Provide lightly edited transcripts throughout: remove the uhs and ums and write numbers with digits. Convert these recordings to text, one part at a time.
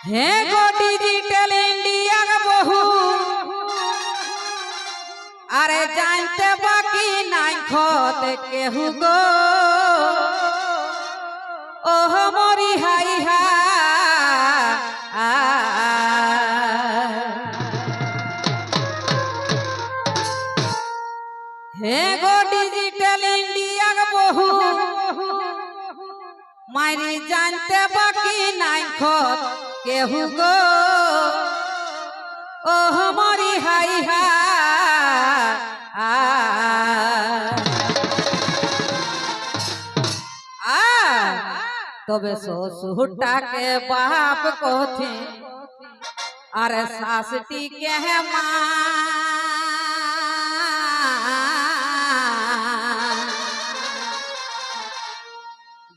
हे गो digital India बहु अरे जानते बाकी नाई खोत केहू गो ओह मोरी हाई हा हे गो डिजिटल इंडिया बहु मारी जानते बाकी नाई खोत केहू गो ओह मोरी हाई हा तबे ससुटा के बाप कोथी अरे सासटी के है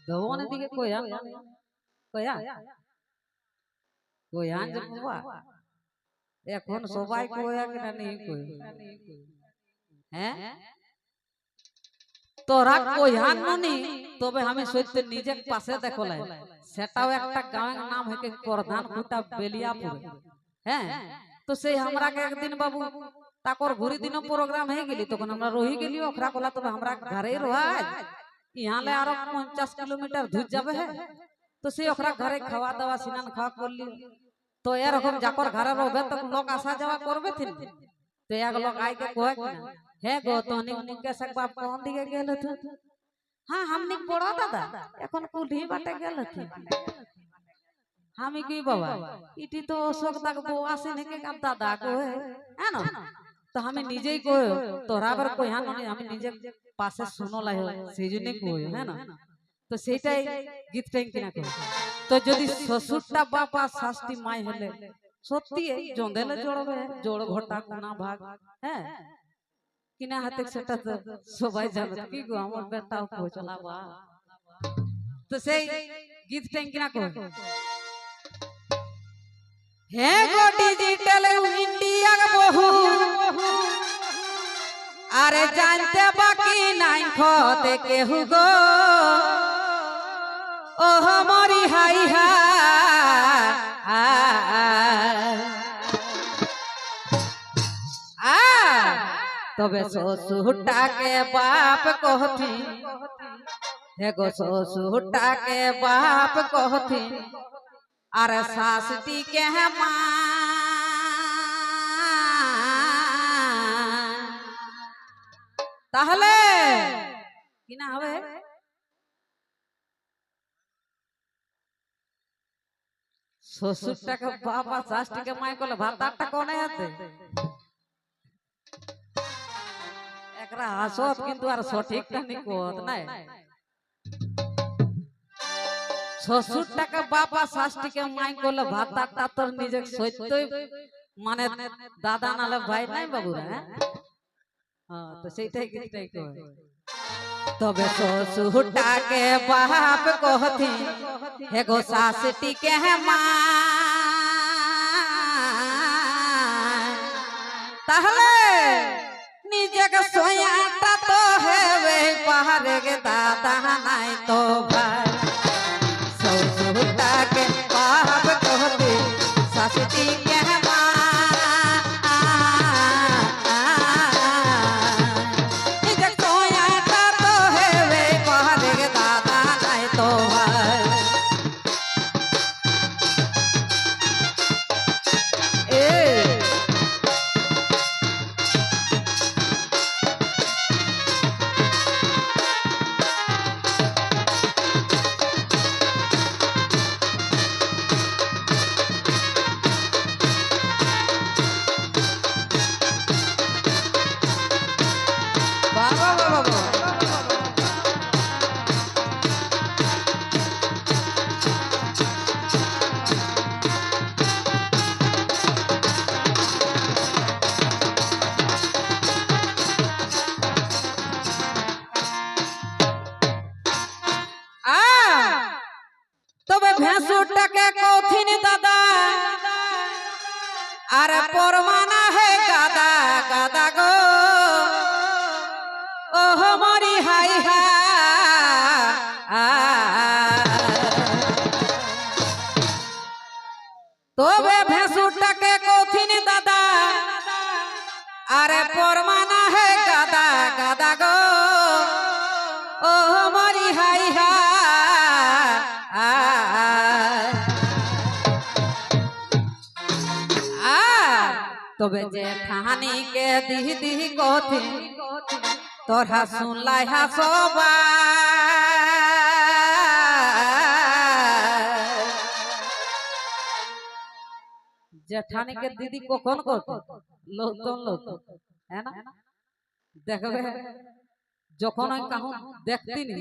दोवन दिके कोया कोया कोया जपवा এখন সবাই কোয়া কিনা নেই কই হ্যাঁ তোরা কোয়ান ননি তবে আমি সত্য নিজে পাশে দেখলাই সেটাও একটা গাঁয়ের নাম হকে করধান ফুটা বেলিয়াপুর হ্যাঁ তো সেই हमरा के একদিন বাবু তাকর ঘুরি দিন প্রোগ্রাম হয়ে গেলি তখন আমরা রহি গেলি ওখরা কলা তবে हमरा ঘরে রহাজ यहाँ ले आरो 50 किलोमीटर दूर जाबे है तो से ओखरा घरे खावा दावा सिनान खावा करली तो एरकम जाकर घरे रहबे तो लोग आसा जावा करबे थिन तो एक लोग आइ के कहे कि हे गो तोनी मुके सक बाप कोन दिगे गेल थ हां हमनी बड़ा दादा এখন कुली बाटे गेल थ हामी की बाबा इटी तो अशोक तक बो आसे ने के दादा को है ना तो हमें निजे ही को तोरा पर कोई हां नहीं हमें निजे पासे सुनो লাই সেজন্য কই है ना तो সেটাই গীত টাইম কিনা কই তো যদি শ্বশুরটা বাবা শাস্তি মাই হলে সত্যি এই জঙ্গলে জড়বে জড় ঘটা কোনা ভাগ হ্যাঁ কিনা হাতে সেটা তো সবাই জানে কি গো আমার বেটাও পৌঁছলাবা তো সেই গীত টাইম কিনা কই হে গো ডিজিটাল इंडिया বহু अरे जानते बाकी नाई खोते केहू गो ओह मोरी हाई हा तबे ससुटा के बाप कहती हे गो ससुटा के बाप कहती अरे सासटी के है मां তাহলে কিনা হবে শ্বশুরটাকে বাবা শাশুড়িকে মাই করলে ভাতারটা কোনে আছে একরা হাসত কিন্তু আর সঠিকটা নি কোত নাই শ্বশুরটাকে বাবা শাশুড়িকে মাই করলে ভাতারটা তোর নিজে সত্যই মানে দাদা নালে ভাই নাই বাবুরা হ্যাঁ तो सेटाई गीतटाई कहे तबे ससुरटा के बाप कहती हे गो सासटी के है मां ताहले निजे के सोयाटा तो है वे पहाड़ के दादा नाई तो भाई ससुरटा के बाप कहती सासटी के है मां भैंसुटके कौथिन दादा अरे परमाना है गादा गादा गो ओह मोरी हाई हा তবে ভেসুরটাকে কঠিন দাদা আরে পরমানা হে গাদা গাদা গো ও মরি হাই হা তবে যে ঠাহানিকে দিহি দিহি কঠিন তোরা শুনলাই হাসবা জেঠানিকে দিদি কখন করতো লোতন লোতন है ना देखबे যখন ওই কাহু দেখতি নি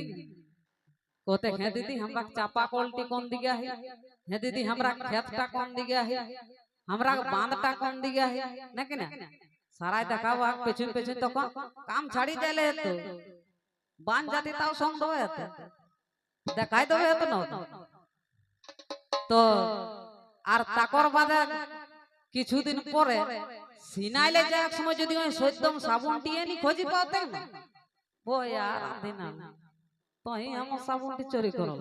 কোতে হে দিদি हमरा चापा कोल्टी कोन दिया है हे दीदी हमरा खेतटा कोन दिया है हमरा बांधटा कोन दिया है ना कि ना सारा देखावा पेछन पेछन तो काम छाड़ी देले तो बांध जाती ताও संग दो है দেখাই দেবে তো না তো আর তাকর বাদে কিছুদিন পরে সিনাইলে যে এক সময় যদি ওই সত্যম সাবুনটি এনি খোঁজি পাতে না ও यार দিনা তো এই हम সাবুনটি চুরি করব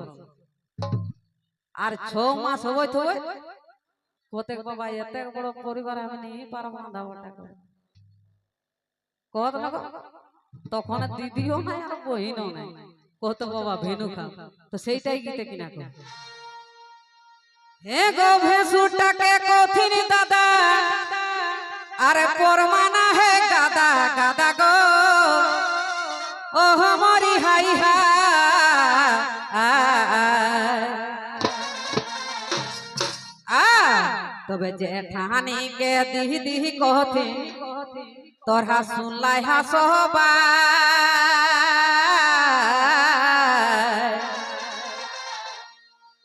আর 6 মাস হই তো কোতেক বাবা এত বড় পরিবার আমি নেই পারব না দাওটা করে কত লাগো তখন দিদিও নাই আর বহিনও নাই কত বাবা ভেনু খা তো সেইটাই গীতে কিনা কর হে গো ভেসুটাকে কঠিন দাদা আরে পরমানা হে গাদা গাদা গো ও মরি হাই হা তবে যে ঠাহানিকে দিহি দিহি কঠিন তোরা শুনলাই হাসবা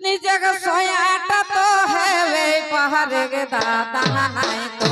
নিজে সয়াটা তো হেবে পাহাড়ে গে দাদা নাই তো